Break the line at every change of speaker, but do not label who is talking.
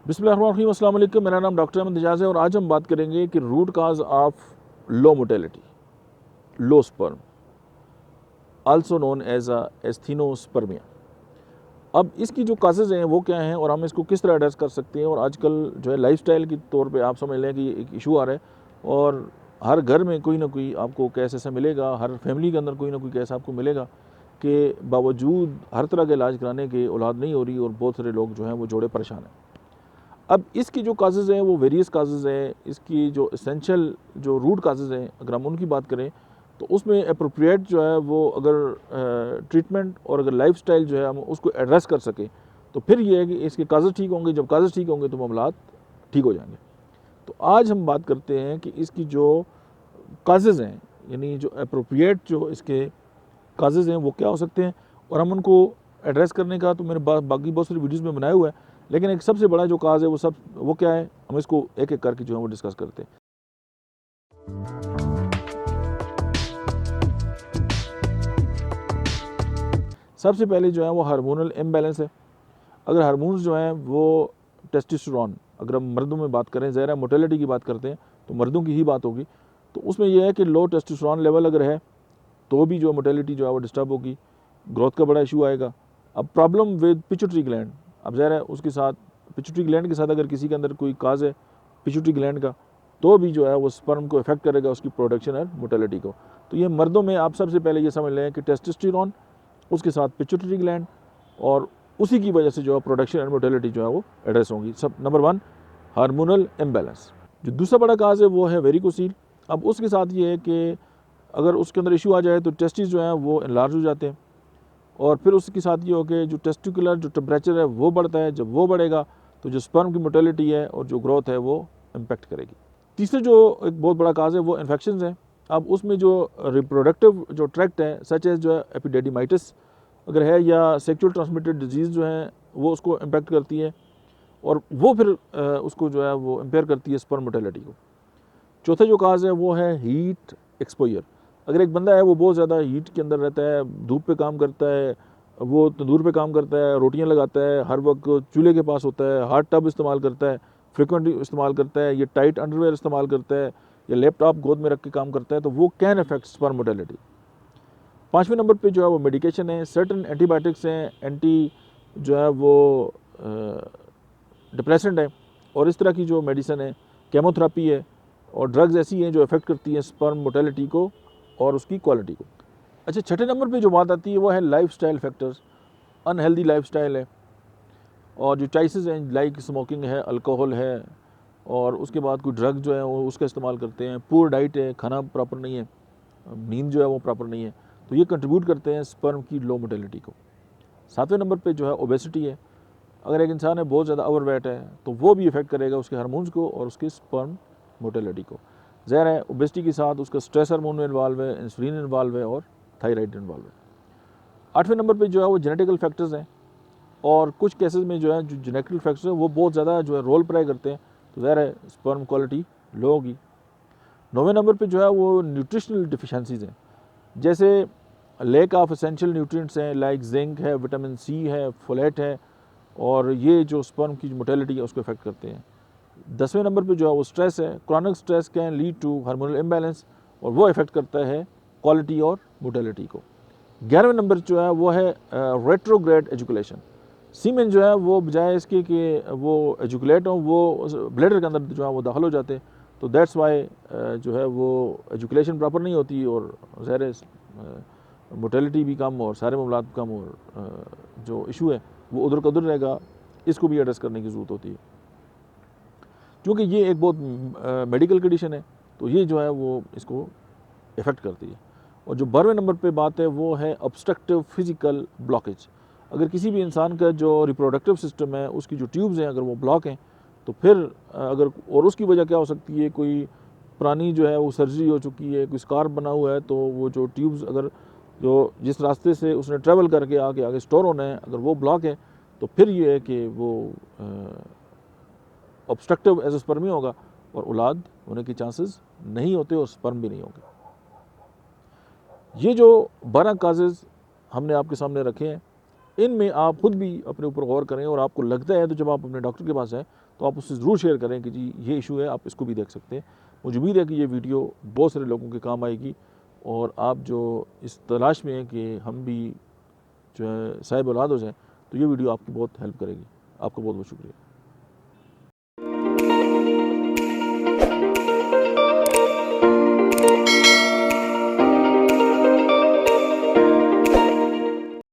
बिस्मिल्लाहिर्रहमानिर्रहीम, अस्सलाम वालेकुम। मेरा नाम डॉक्टर अहमद एजाज है और आज हम बात करेंगे कि root cause of low motility, low sperm, also known as asthenospermia. अब इसकी जो काजेज़ हैं वो क्या हैं और हम इसको किस तरह एड्रेस कर सकते हैं। और आजकल जो है लाइफस्टाइल के तौर पे आप समझ लें कि ये एक इशू आ रहा है और हर घर में कोई ना कोई आपको केस ऐसा मिलेगा, हर फैमिली के अंदर कोई ना कोई केस आपको मिलेगा कि बावजूद हर तरह का इलाज कराने के औलाद नहीं हो रही और बहुत सारे लोग जो हैं वो जोड़े परेशान हैं। अब इसकी जो काजेज़ हैं वो वेरियस काजेज़ हैं। इसकी जो एसेंशियल जो रूट काजेज़ हैं अगर हम उनकी बात करें तो उसमें अप्रोप्रिएट जो है वो अगर ट्रीटमेंट और अगर लाइफस्टाइल जो है हम उसको एड्रेस कर सकें तो फिर ये है कि इसके काजेज़ ठीक होंगे। जब काजेज़ ठीक होंगे तो मामलात ठीक हो जाएंगे। तो आज हम बात करते हैं कि इसकी जो काजेज़ हैं, यानी जो अप्रोप्रिएट जो इसके काजेज़ हैं वो क्या हो सकते हैं और हम उनको एड्रेस करने का तो मेरे बाकी बहुत सारी वीडियोज़ में बनाया हुआ है, लेकिन एक सबसे बड़ा जो काज है वो क्या है, हम इसको एक एक करके जो है वो डिस्कस करते हैं। सबसे पहले जो है वो हार्मोनल इम्बैलेंस है। अगर हार्मोन्स जो हैं वो टेस्टोस्टेरोन, अगर हम मर्दों में बात करें, ज़ाहिर है मोटेलिटी की बात करते हैं तो मर्दों की ही बात होगी, तो उसमें यह है कि लो टेस्टोस्टेरोन लेवल अगर है तो भी जो मोटेलिटी जो है वो डिस्टर्ब होगी, ग्रोथ का बड़ा इशू आएगा। अब प्रॉब्लम विद पिट्यूटरी ग्लैंड, अब ज़ाहिर है उसके साथ पिट्यूटरी ग्लैंड के साथ अगर किसी के अंदर कोई काज है पिट्यूटरी ग्लैंड का तो भी जो है वो स्पर्म को इफेक्ट करेगा, उसकी प्रोडक्शन और मोटेलिटी को। तो ये मर्दों में आप सबसे पहले ये समझ लें कि टेस्टोस्टेरोन, उसके साथ पिट्यूटरी ग्लैंड और उसी की वजह से जो है प्रोडक्शन एंड मोटेलिटी जो है वो एड्रेस होंगी। सब नंबर 1 हार्मोनल इम्बैलेंस। जो दूसरा बड़ा काज है वो है वेरिकोसील। अब उसके साथ ये है कि अगर उसके अंदर इशू आ जाए तो टेस्टिस जो हैं वो इनलार्ज हो जाते हैं और फिर उसके साथ ये हो कि जो टेस्टिकुलर जो टेम्परेचर है वो बढ़ता है। जब वो बढ़ेगा तो जो स्पर्म की मोटेलिटी है और जो ग्रोथ है वो इम्पेक्ट करेगी। तीसरे जो एक बहुत बड़ा काज है वो इन्फेक्शन है। अब उसमें जो रिप्रोडक्टिव जो ट्रैक्ट है सच एज जो है एपिडेडिमाइटिस अगर है या सेक्सुअल ट्रांसमिटेड डिजीज़ जो है वो उसको इम्पेक्ट करती है और वो फिर उसको जो है वो इम्पेयर करती है स्पर्म मोटेलिटी को। चौथा जो काज है वो है हीट एक्सपोजर। अगर एक बंदा है वो बहुत ज़्यादा हीट के अंदर रहता है, धूप पे काम करता है, वो तंदूर पे काम करता है, रोटियां लगाता है, हर वक्त चूल्हे के पास होता है, हार्ड टब इस्तेमाल करता है, फ्रिक्वेंटली इस्तेमाल करता है, ये टाइट अंडरवेयर इस्तेमाल करता है या लैपटॉप गोद में रख के काम करता है, तो वो कैन अफेक्ट स्पर्म मोटेलिटी। 5वें नंबर पे जो है वो मेडिकेशन है, सर्टन एंटीबायोटिक्स हैं, एंटी जो है वो डिप्रेसेंट है और इस तरह की जो मेडिसिन है, केमोथेरेपी है और ड्रग्स ऐसी हैं जो इफेक्ट करती हैं स्पर्म मोटेलिटी को और उसकी क्वालिटी को। अच्छा, छठे नंबर पे जो बात आती है वो है लाइफस्टाइल फैक्टर्स। अनहेल्दी लाइफस्टाइल है और जो चॉइसेस हैं लाइक स्मोकिंग है, अल्कोहल है और उसके बाद कोई ड्रग जो है वो उसका इस्तेमाल करते हैं, पुअर डाइट है, खाना प्रॉपर नहीं है, नींद जो है वो प्रॉपर नहीं है, तो ये कंट्रीब्यूट करते हैं स्पर्म की लो मोटेलिटी को। 7वें नंबर पे जो है ओबेसिटी है। अगर एक इंसान है बहुत ज़्यादा ओवरवेट है तो वो भी इफेक्ट करेगा उसके हार्मोन्स को और उसके स्पर्म मोटेलिटी को। ज़ाहिर है ओबेसिटी के साथ उसका स्ट्रेस हार्मोन में इन्वॉल्व है, इंसुलिन इन्वॉल्व है और थायराइड इन्वॉल्व है। 8वें नंबर पे जो है वो जेनेटिकल फैक्टर्स हैं और कुछ केसेस में जो है जो जेनेटिकल फैक्टर्स हैं वो बहुत ज़्यादा जो है रोल प्ले करते हैं, तो ज़ाहिर है स्पर्म क्वालिटी लो होगी। 9वें नंबर पे जो है वो न्यूट्रिशनल डिफिशेंसीज हैं, जैसे लैक ऑफ एसेंशियल न्यूट्रिएंट्स हैं, लाइक जिंक है, विटामिन सी है, फोलेट है और ये जो स्पर्म की मोटेलिटी है उसको इफेक्ट करते हैं। 10वें नंबर पे जो है वो स्ट्रेस है। Chronic stress can lead to hormonal imbalance और वो इफेक्ट करता है क्वालिटी और मोटेलिटी को। 11वें नंबर जो है वो है रेट्रोग्रेड एजुकुलेशन। सीमेन जो है वो बजाय इसके कि वो एजुकुलेट हो वो ब्लैडर के अंदर जो है वो दाखिल हो जाते हैं, तो दैट्स वाई जो है वो एजुकुलेशन प्रॉपर नहीं होती और ज़ाहिर मोटेलिटी भी कम और सारे मामलात कम और जो इशू है वो उधर का उधर रहेगा। इसको भी एड्रेस करने की ज़रूरत होती है क्योंकि ये एक बहुत मेडिकल कंडीशन है, तो ये जो है वो इसको इफ़ेक्ट करती है। और जो 12वें नंबर पे बात है वो है ऑब्स्ट्रक्टिव फिजिकल ब्लॉकेज। अगर किसी भी इंसान का जो रिप्रोडक्टिव सिस्टम है उसकी जो ट्यूब्स हैं अगर वो ब्लॉक हैं तो फिर अगर और उसकी वजह क्या हो सकती है, कोई पुरानी जो है वो सर्जरी हो चुकी है, कोई स्कार बना हुआ है, तो वो जो ट्यूब्स अगर जो जिस रास्ते से उसने ट्रैवल करके आगे आगे स्टोर होना है अगर वो ब्लॉक है तो फिर ये है कि वो ऑब्स्ट्रक्टिव एजोस्पर्मी होगा और औलाद होने के चांसेस नहीं होते और स्पर्म भी नहीं होंगे। ये जो 12 काजेज़ हमने आपके सामने रखे हैं, इनमें आप खुद भी अपने ऊपर गौर करें, और आपको लगता है तो जब आप अपने डॉक्टर के पास आएँ तो आप उससे ज़रूर शेयर करें कि जी ये इशू है, आप इसको भी देख सकते हैं। मुझे उम्मीद है कि ये वीडियो बहुत सारे लोगों के काम आएगी, और आप जो इस तलाश में हैं कि हम भी जो है साहिब औलाद हो जाएँ, तो ये वीडियो आपकी बहुत हेल्प करेगी। आपका बहुत बहुत शुक्रिया।